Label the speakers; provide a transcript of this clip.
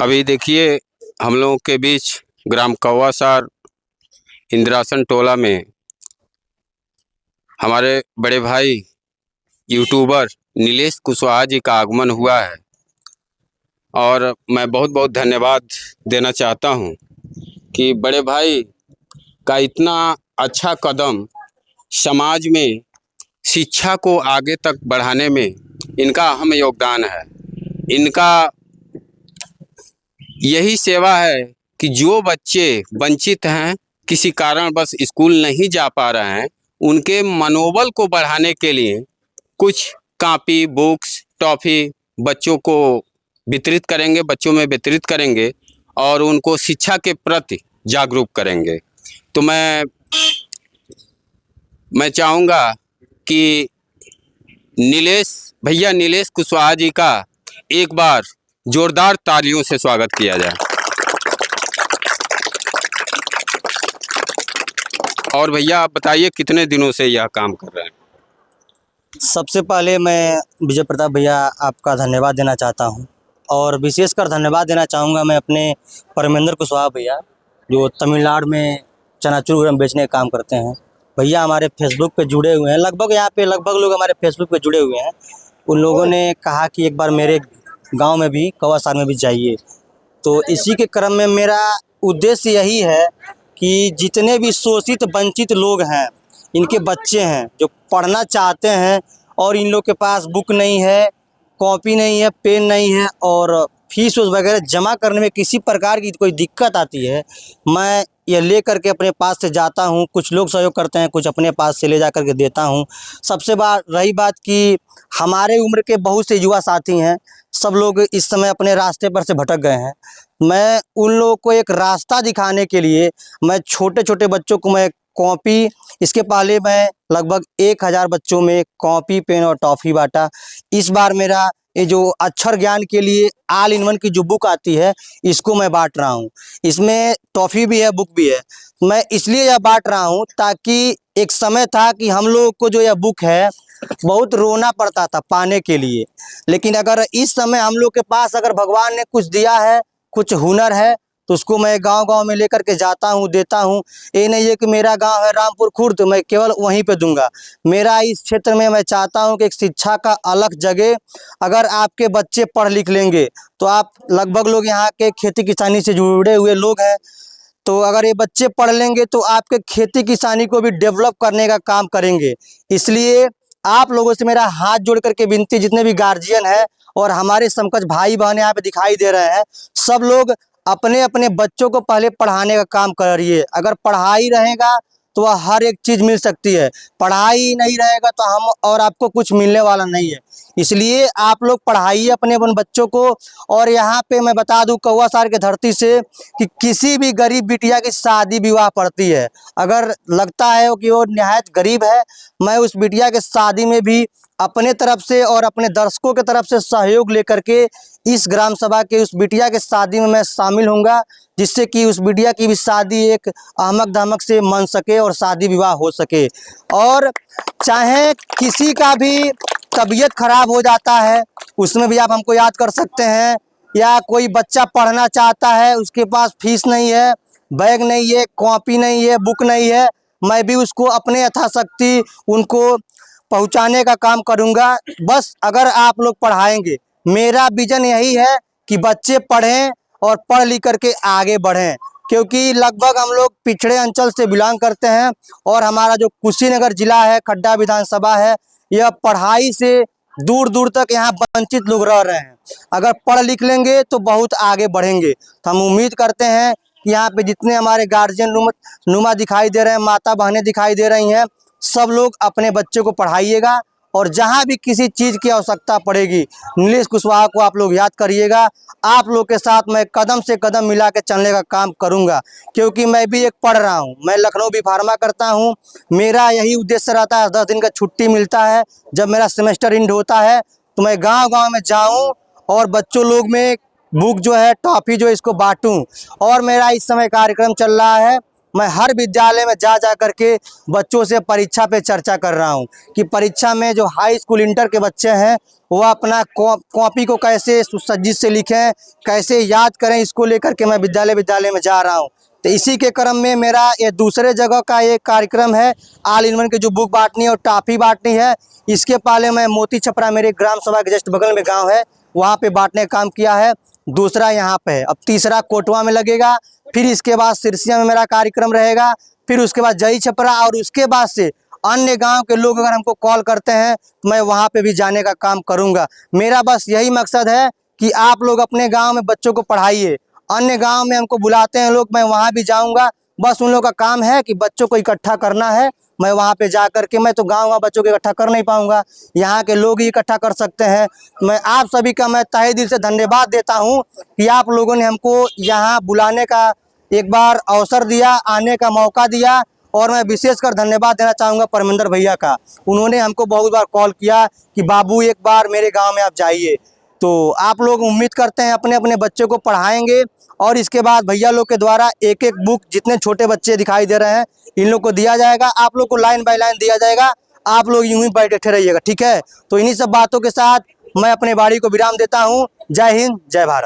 Speaker 1: अभी देखिए, हम लोगों के बीच ग्राम कौवासार इंद्रासन टोला में हमारे बड़े भाई यूट्यूबर नीलेश कुशवाहा जी का आगमन हुआ है और मैं बहुत बहुत धन्यवाद देना चाहता हूं कि बड़े भाई का इतना अच्छा कदम समाज में शिक्षा को आगे तक बढ़ाने में इनका अहम योगदान है। इनका यही सेवा है कि जो बच्चे वंचित हैं, किसी कारणवश स्कूल नहीं जा पा रहे हैं, उनके मनोबल को बढ़ाने के लिए कुछ कॉपी, बुक्स, टॉफ़ी बच्चों को वितरित करेंगे, बच्चों में वितरित करेंगे और उनको शिक्षा के प्रति जागरूक करेंगे। तो मैं चाहूँगा कि नीलेश कुशवाहा जी का एक बार जोरदार तालियों से स्वागत किया जाए। और भैया आप बताइए, कितने दिनों से यह काम कर रहे हैं?
Speaker 2: सबसे पहले मैं विजय प्रताप भैया आपका धन्यवाद देना चाहता हूं और विशेषकर धन्यवाद देना चाहूँगा मैं अपने परमेंद्र कुशवाहा भैया, जो तमिलनाडु में चनाचूर ग्राम बेचने का काम करते हैं। भैया हमारे फेसबुक पे जुड़े हुए हैं, लगभग लोग हमारे फेसबुक पे जुड़े हुए हैं। उन लोगों ने कहा कि एक बार मेरे गांव में भी, कौवासार में भी जाइए। तो इसी के क्रम में मेरा उद्देश्य यही है कि जितने भी शोषित वंचित लोग हैं, इनके बच्चे हैं जो पढ़ना चाहते हैं और इन लोग के पास बुक नहीं है, कॉपी नहीं है, पेन नहीं है और फीस वगैरह जमा करने में किसी प्रकार की कोई दिक्कत आती है, मैं ये ले करके अपने पास से जाता हूँ। कुछ लोग सहयोग करते हैं, कुछ अपने पास से ले जा करके देता हूँ। सबसे रही बात कि हमारे उम्र के बहुत से युवा साथी हैं, सब लोग इस समय अपने रास्ते पर से भटक गए हैं। मैं उन लोगों को एक रास्ता दिखाने के लिए मैं छोटे छोटे बच्चों को मैं कॉपी, इसके पहले मैं लगभग 1000 बच्चों में कॉपी, पेन और टॉफ़ी बांटा। इस बार मेरा ये जो अक्षर ज्ञान के लिए ऑल इन वन की जो बुक आती है, इसको मैं बांट रहा हूँ। इसमें टॉफ़ी भी है, बुक भी है। मैं इसलिए यह बांट रहा हूँ ताकि एक समय था कि हम लोग को जो यह बुक है बहुत रोना पड़ता था पाने के लिए, लेकिन अगर इस समय हम लोग के पास अगर भगवान ने कुछ दिया है, कुछ हुनर है, तो उसको मैं गांव-गांव में लेकर के जाता हूं, देता हूं। ये नहीं है कि मेरा गांव है रामपुर खुर्द, मैं केवल वहीं पे दूंगा। मेरा इस क्षेत्र में मैं चाहता हूं कि एक शिक्षा का अलग जगह, अगर आपके बच्चे पढ़ लिख लेंगे तो आप लगभग लोग यहाँ के खेती किसानी से जुड़े हुए लोग हैं, तो अगर ये बच्चे पढ़ लेंगे तो आपके खेती किसानी को भी डेवलप करने का काम करेंगे। इसलिए आप लोगों से मेरा हाथ जोड़ करके विनती, जितने भी गार्जियन हैं और हमारे समकक्ष भाई बहन यहाँ पे दिखाई दे रहे हैं, सब लोग अपने अपने बच्चों को पहले पढ़ाने का काम करिए। अगर पढ़ाई रहेगा तो वह हर एक चीज़ मिल सकती है, पढ़ाई नहीं रहेगा तो हम और आपको कुछ मिलने वाला नहीं है। इसलिए आप लोग पढ़ाइए अपने अपन बच्चों को। और यहाँ पे मैं बता दूं कौवासार की धरती से कि किसी भी गरीब बिटिया की शादी विवाह पड़ती है, अगर लगता है कि वो निहायत गरीब है, मैं उस बिटिया के शादी में भी अपने तरफ से और अपने दर्शकों के तरफ से सहयोग लेकर के इस ग्राम सभा के उस बिटिया के शादी में मैं शामिल होऊंगा, जिससे कि उस बिटिया की भी शादी एक अहमक धमक से मन सके और शादी विवाह हो सके। और चाहे किसी का भी तबीयत खराब हो जाता है, उसमें भी आप हमको याद कर सकते हैं। या कोई बच्चा पढ़ना चाहता है, उसके पास फीस नहीं है, बैग नहीं है, कॉपी नहीं है, बुक नहीं है, मैं भी उसको अपने यथाशक्ति उनको पहुंचाने का काम करूंगा। बस अगर आप लोग पढ़ाएंगे, मेरा विजन यही है कि बच्चे पढ़ें और पढ़ लिख करके आगे बढ़ें, क्योंकि लगभग हम लोग पिछड़े अंचल से बिलोंग करते हैं और हमारा जो कुशीनगर जिला है, खड्डा विधानसभा है, यह पढ़ाई से दूर दूर तक यहाँ वंचित लोग रह रहे हैं। अगर पढ़ लिख लेंगे तो बहुत आगे बढ़ेंगे। तो हम उम्मीद करते हैं कि यहाँ पे जितने हमारे गार्जियन नुमा दिखाई दे रहे हैं, माता बहनें दिखाई दे रही हैं, सब लोग अपने बच्चे को पढ़ाइएगा। और जहाँ भी किसी चीज़ की आवश्यकता पड़ेगी, नीलेश कुशवाहा को आप लोग याद करिएगा। आप लोग के साथ मैं कदम से कदम मिला के चलने का काम करूँगा, क्योंकि मैं भी एक पढ़ रहा हूँ। मैं लखनऊ भी फार्मा करता हूँ। मेरा यही उद्देश्य रहता है, 10 दिन का छुट्टी मिलता है जब मेरा सेमेस्टर एंड होता है, तो मैं गाँव-गाँव में जाऊँ और बच्चों लोग में बुक जो है, टॉफ़ी जो है, इसको बांटूँ। और मेरा इस समय कार्यक्रम चल रहा है, मैं हर विद्यालय में जा जा करके बच्चों से परीक्षा पे चर्चा कर रहा हूँ कि परीक्षा में जो हाई स्कूल इंटर के बच्चे हैं वो अपना कॉपी को कैसे सुसज्जित से लिखें, कैसे याद करें, इसको लेकर के मैं विद्यालय विद्यालय में जा रहा हूँ। तो इसी के क्रम में मेरा ये दूसरे जगह का एक कार्यक्रम है, ऑल इन वन की जो बुक बांटनी और टॉफ़ी बांटनी है। इसके पहले मैं मोती छपरा, मेरे ग्राम सभा के जस्ट बगल में गांव है, वहाँ पे बांटने का काम किया है। दूसरा यहाँ पे है, अब तीसरा कोटवा में लगेगा, फिर इसके बाद सिरसिया में मेरा कार्यक्रम रहेगा, फिर उसके बाद जई छपरा, और उसके बाद से अन्य गांव के लोग अगर हमको कॉल करते हैं तो मैं वहाँ पे भी जाने का काम करूँगा। मेरा बस यही मकसद है कि आप लोग अपने गाँव में बच्चों को पढ़ाइए। अन्य गांव में हमको बुलाते हैं लोग, मैं वहाँ भी जाऊँगा। बस उन लोगों का काम है कि बच्चों को इकट्ठा करना है। मैं वहाँ पे जा कर के, मैं तो गाँव बच्चों को इकट्ठा कर नहीं पाऊँगा, यहाँ के लोग ही इकट्ठा कर सकते हैं। मैं आप सभी का मैं तहे दिल से धन्यवाद देता हूँ कि आप लोगों ने हमको यहाँ बुलाने का एक बार अवसर दिया, आने का मौका दिया। और मैं विशेषकर धन्यवाद देना चाहूँगा परमेंद्र भैया का। उन्होंने हमको बहुत बार कॉल किया कि बाबू एक बार मेरे गाँव में आप जाइए। तो आप लोग उम्मीद करते हैं अपने अपने बच्चों को पढ़ाएंगे, और इसके बाद भैया लोग के द्वारा एक एक बुक जितने छोटे बच्चे दिखाई दे रहे हैं इन लोग को दिया जाएगा। आप लोग को लाइन बाय लाइन दिया जाएगा, आप लोग यूं ही बैठे रहिएगा, ठीक है। तो इन्हीं सब बातों के साथ मैं अपने बाड़ी को विराम देता हूँ। जय हिंद, जय भारत।